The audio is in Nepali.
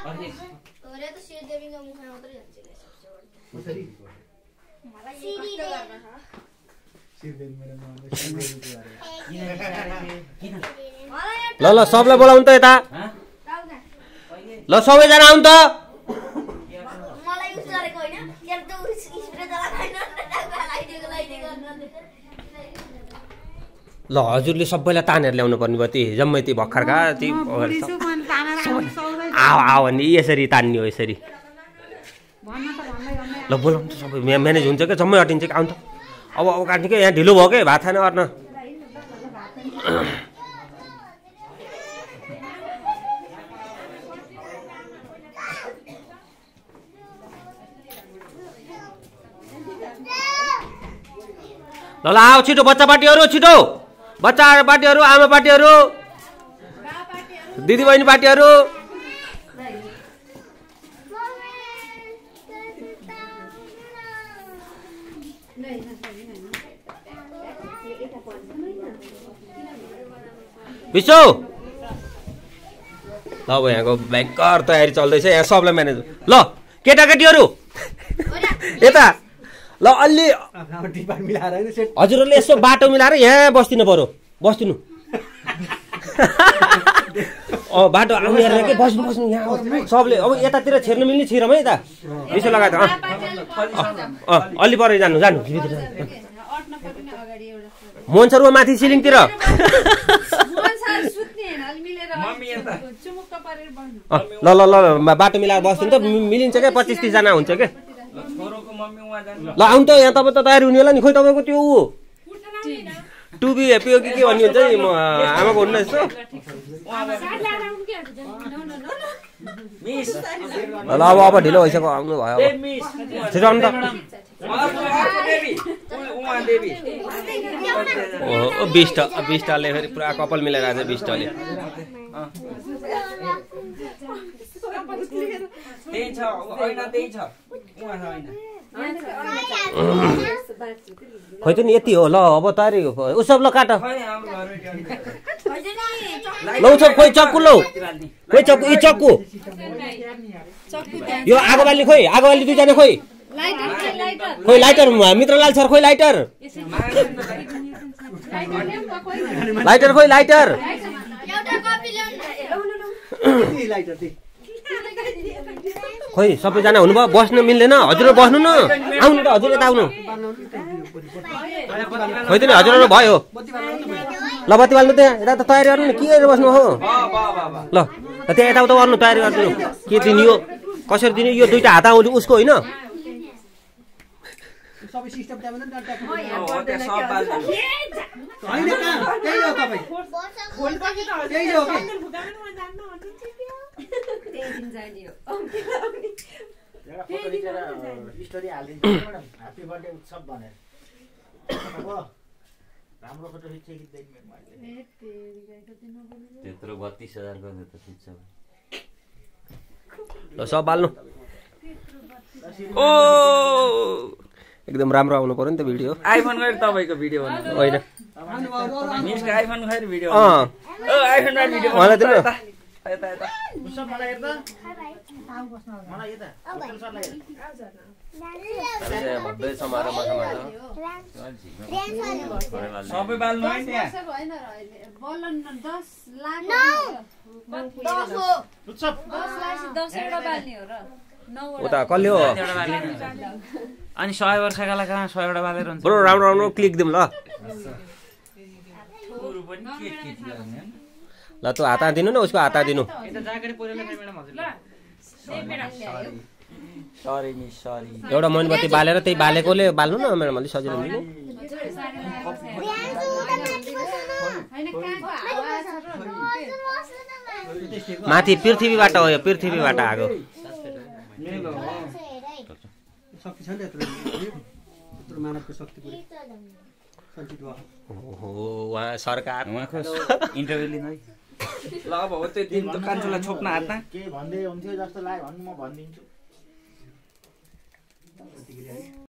त श्रीदेवीको मुखमा मात्रै जान्छ कसरी ल ल सबलाई बोलाउनु त यता ल सबैजना आउनु त मलाई युज गरेको हैन यार त स्प्रे जला हैन लाइदिएको ल हजुरले सबैलाई तानेर ल्याउनु पर्ने भयो ती जम्मै ती भर्खरका ती आऊ नि यसरी तान्ने हो यसरी ल बोलाउनु त सबै म्यानेज हुन्छ क्या जम्मै अटिन्छ कि आउनु त अब काट्ने क्या यहाँ ढिलो भयो क्या भात खान अर्न ल आऊ छिटो बच्चा पार्टीहरू छिटो बच्चा पार्टीहरू आमा पार्टीहरू दिदी बहिनी पार्टीहरू विशो ल अब यहाँको भयङ्कर तयारी चल्दैछ यहाँ सबलाई म्यानेज ल केटाकेटीहरू यता ल अलि हजुरहरूले यसो बाटो मिलाएर यहाँ बस्दिनु पर्यो बस्दिनु बाटो आउने के बस्नु बस्नु यहाँ सबले अब यतातिर छिर्नु मिल्ने छिरौँ है यता यसो लगाएर अलि पर जानु जानु मोहन सर माथि सिलिङतिर ल ल ल बाटो मिलाएर बस्दिनु त मिलिन्छ क्या 25-30 जना हुन्छ क्या ल आउनु त यहाँ तपाईँ त तयारी हुने होला नि खोइ तपाईँको त्यो टुबी हेप्पी हो कि के भन्ने हुन्छ नि म आमाको हुन्न यस्तो ल अब ढिलो भइसक्यो आउनु भयो छिटो आउनु त बिस्टले फेरि पुरा कपाल मिलाएर आज बिस्टले खोइ त नि यति हो ल अब तयारी उसब ल काट लौ छ खोइ चक्कु लौ खोइ चक्कु यी चक्कु यो आगो बाल्ने खोइ आगो बाल्ने दुईजना खोइ खोइ लाइटर मित्रलाल सर खोइ लाइटर लाइटर खोइ लाइटर खोइ सबैजना हुनुभयो बस्न मिल्दैन हजुर बस्नु न आउनु त हजुर यता आउनु खोइ त नि हजुर भयो ल बत्ती बाल्नु त्यहाँ यता त तयारी गर्नु नि के गरेर बस्नु हो ल त्यहाँ यताउता गर्नु तयारी गर्नु के दिने यो कसरी दिने यो दुईटा हात आउनु उसको होइन त्यत्रो 32,000 गर्ने त ठिक छ ल सब बाल्नु ओ एकदम राम्रो आउनु पर्यो नि त भिडियो आइफोन गएर तपाईको भिडियो होइन मिसको आइफोन गएर भिडियो ओ आइफोन गएर भिडियो मलाई दिनु यता यता उसब मलाई हेर्दा मलाई यता भन्दै समारो मसमा सबै बाल्नु है त्यहाँ बोलन 10 लाख 10 एउटा बाल्ने हो र उता कसले हो अनि 100 वर्षका लागि 100 एउटा बालेर हुन्छ बरु राम्रो राम्रो क्लिक दिउँ ल ल तँ हात दिनु न उसको हात दिनु सरी मिस सरी एउटा मोमबत्ती बालेर त्यही बालेकोले बाल्नु न म्याडम अलि सजिलो हुन्छ माथि पृथ्वीबाट हो यो पृथ्वीबाट आएको शक्ति छ नि यत्रो मानवको शक्ति पुरै सञ्चित भयो ओहो उहाँ सरकार उहाँको इन्टरभ्यु लिनु है ल अब हो त्यो दिन त कान्छोलाई छोप्न हातमा के भन्दै हुन्थ्यो जस्तो लाग्यो भन्नु म भनिदिन्छु